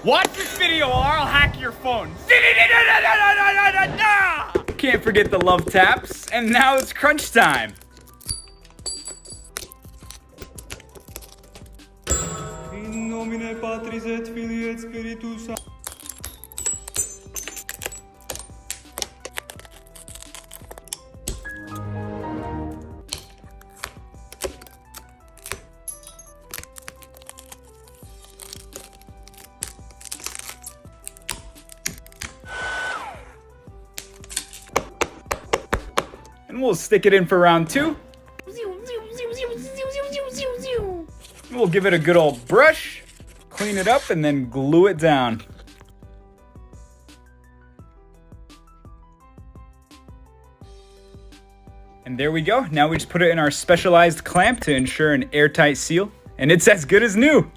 Watch this video or I'll hack your phone. Can't forget the love taps, and now it's crunch time. In nomine Patris et Filii et Spiritus Sancti. And we'll stick it in for round 2. We'll give it a good old brush, clean it up, and then glue it down. And there we go. Now we just put it in our specialized clamp to ensure an airtight seal, and it's as good as new.